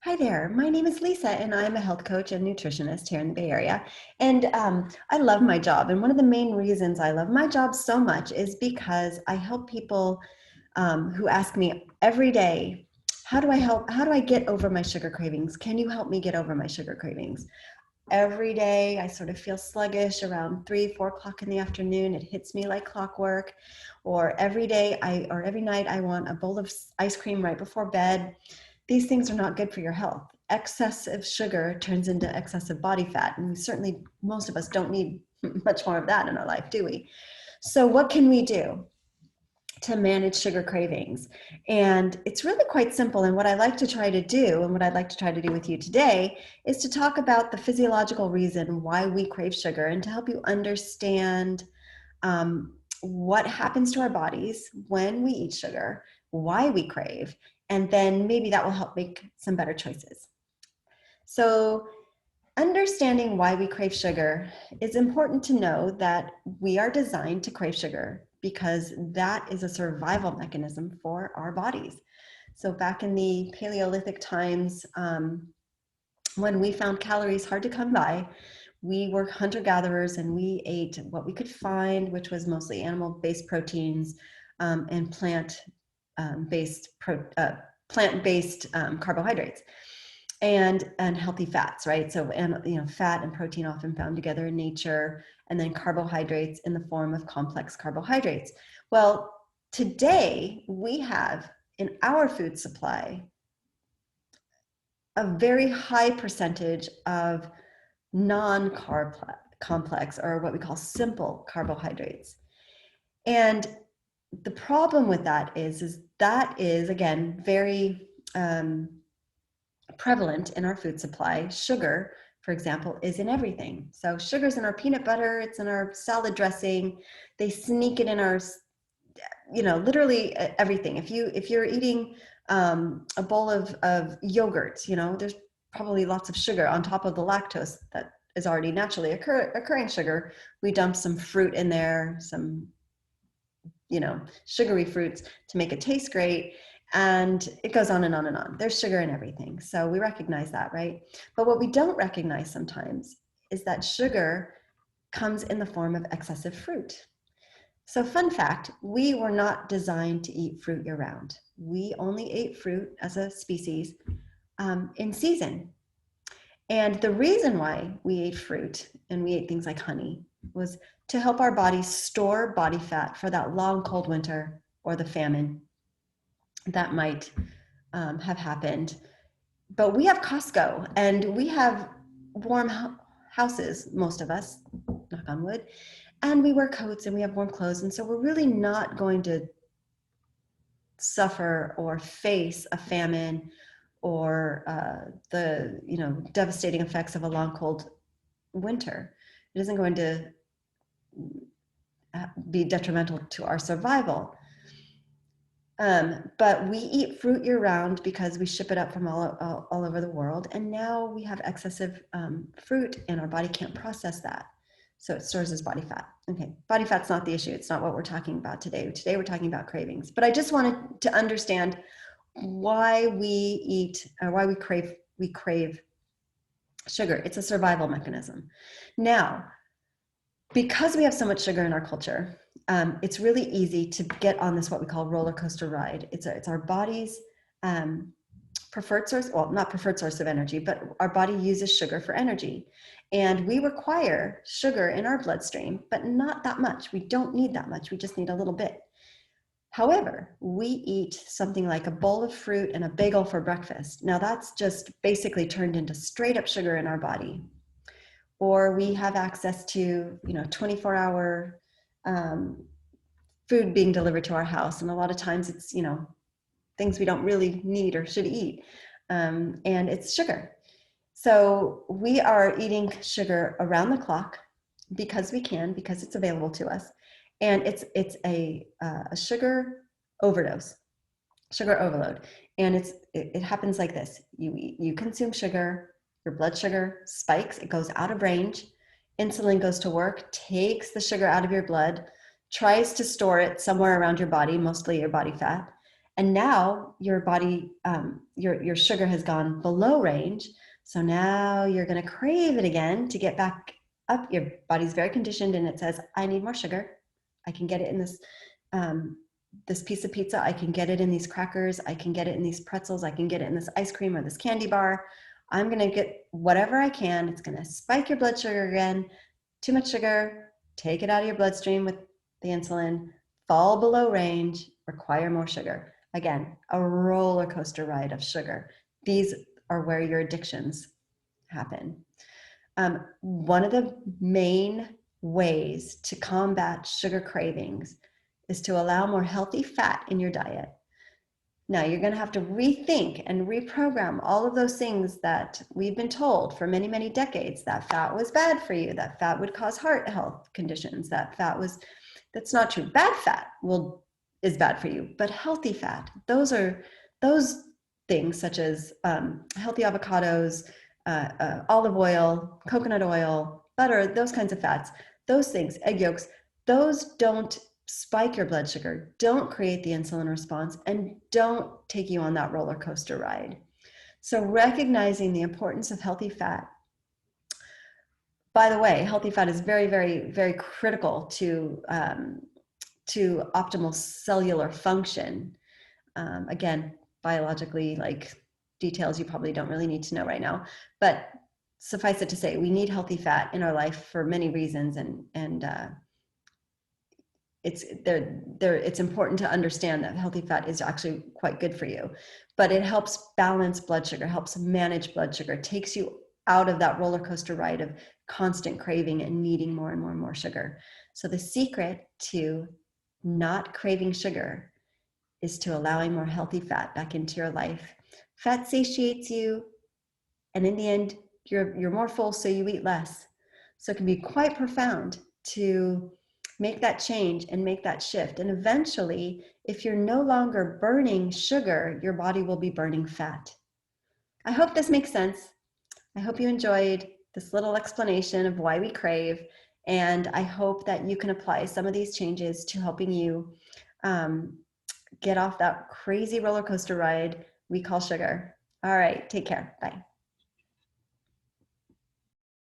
Hi there. My name is Lisa, and I'm a health coach and nutritionist here in the Bay Area. And I love my job. And one of the main reasons I love my job so much is because I help people who ask me every day, how do I help? How do I get over my sugar cravings? Can you help me get over my sugar cravings? Every day I sort of feel sluggish around 3, 4 o'clock in the afternoon. It hits me like clockwork. Or every day or every night I want a bowl of ice cream right before bed. These things are not good for your health. Excessive sugar turns into excessive body fat, and most of us don't need much more of that in our life, do we? So what can we do to manage sugar cravings? And it's really quite simple. And what I like to try to do, and what I'd like to try to do with you today, is to talk about the physiological reason why we crave sugar and to help you understand what happens to our bodies when we eat sugar, why we crave, and then maybe that will help make some better choices. So understanding why we crave sugar, it's important to know that we are designed to crave sugar because that is a survival mechanism for our bodies. So back in the Paleolithic times, when we found calories hard to come by, we were hunter-gatherers and we ate what we could find, which was mostly animal-based proteins and plant-based carbohydrates and healthy fats, right? So, and fat and protein often found together in nature, and then carbohydrates in the form of complex carbohydrates. Well, today we have in our food supply a very high percentage of non-carb complex, or what we call simple carbohydrates. And the problem with that is that is, again, very prevalent in our food supply. Sugar, for example, is in everything. So sugar's in our peanut butter, it's in our salad dressing. They sneak it in our, literally everything. If you're eating a bowl of yogurt, there's probably lots of sugar on top of the lactose that is already naturally occurring sugar. We dump some fruit in there, some sugary fruits to make it taste great. And it goes on and on and on. There's sugar in everything. So we recognize that, right? But what we don't recognize sometimes is that sugar comes in the form of excessive fruit. So fun fact, we were not designed to eat fruit year round. We only ate fruit as a species in season. And the reason why we ate fruit and we ate things like honey was to help our bodies store body fat for that long cold winter or the famine that might have happened. But we have Costco and we have warm houses, most of us, knock on wood, and we wear coats and we have warm clothes. And so we're really not going to suffer or face a famine or the devastating effects of a long cold winter. It isn't going to be detrimental to our survival. But we eat fruit year round because we ship it up from all over the world. And now we have excessive fruit and our body can't process that. So it stores as body fat. Okay, body fat's not the issue. It's not what we're talking about today. Today we're talking about cravings. But I just wanted to understand why we eat, or why we crave sugar. It's a survival mechanism. Now, because we have so much sugar in our culture, it's really easy to get on this what we call roller coaster ride. It's our body's preferred source, well, not preferred source of energy, but our body uses sugar for energy. And we require sugar in our bloodstream, but not that much. We don't need that much. We just need a little bit. However, we eat something like a bowl of fruit and a bagel for breakfast. Now that's just basically turned into straight up sugar in our body. Or we have access to 24-hour food being delivered to our house, and a lot of times it's things we don't really need or should eat, and it's sugar. So we are eating sugar around the clock because we can, because it's available to us, and it's a sugar overdose, sugar overload, and it happens like this: you consume sugar. Your blood sugar spikes, it goes out of range. Insulin goes to work, takes the sugar out of your blood, tries to store it somewhere around your body, mostly your body fat. And now your body, your sugar has gone below range. So now you're going to crave it again to get back up. Your body's very conditioned and it says, I need more sugar. I can get it in this, this piece of pizza. I can get it in these crackers. I can get it in these pretzels. I can get it in this ice cream or this candy bar. I'm going to get whatever I can. It's going to spike your blood sugar again. Too much sugar, take it out of your bloodstream with the insulin, fall below range, require more sugar. Again, a roller coaster ride of sugar. These are where your addictions happen. One of the main ways to combat sugar cravings is to allow more healthy fat in your diet. Now, you're going to have to rethink and reprogram all of those things that we've been told for many, many decades, that fat was bad for you, that fat would cause heart health conditions, that fat was, that's not true. Bad fat is bad for you, but healthy fat, those things such as healthy avocados, olive oil, coconut oil, butter, those kinds of fats, those things, egg yolks, those don't spike your blood sugar, don't create the insulin response, and don't take you on that roller coaster ride. So recognizing the importance of healthy fat. By the way, healthy fat is very, very, very critical to optimal cellular function. Again, biologically, like details you probably don't really need to know right now, but suffice it to say, we need healthy fat in our life for many reasons, and it's important to understand that healthy fat is actually quite good for you, but it helps balance blood sugar, helps manage blood sugar, takes you out of that roller coaster ride of constant craving and needing more and more and more sugar. So the secret to not craving sugar is to allowing more healthy fat back into your life. Fat satiates you, and in the end, you're more full, so you eat less. So it can be quite profound to make that change and make that shift. And eventually, if you're no longer burning sugar, your body will be burning fat. I hope this makes sense. I hope you enjoyed this little explanation of why we crave. And I hope that you can apply some of these changes to helping you get off that crazy roller coaster ride we call sugar. All right, take care. Bye.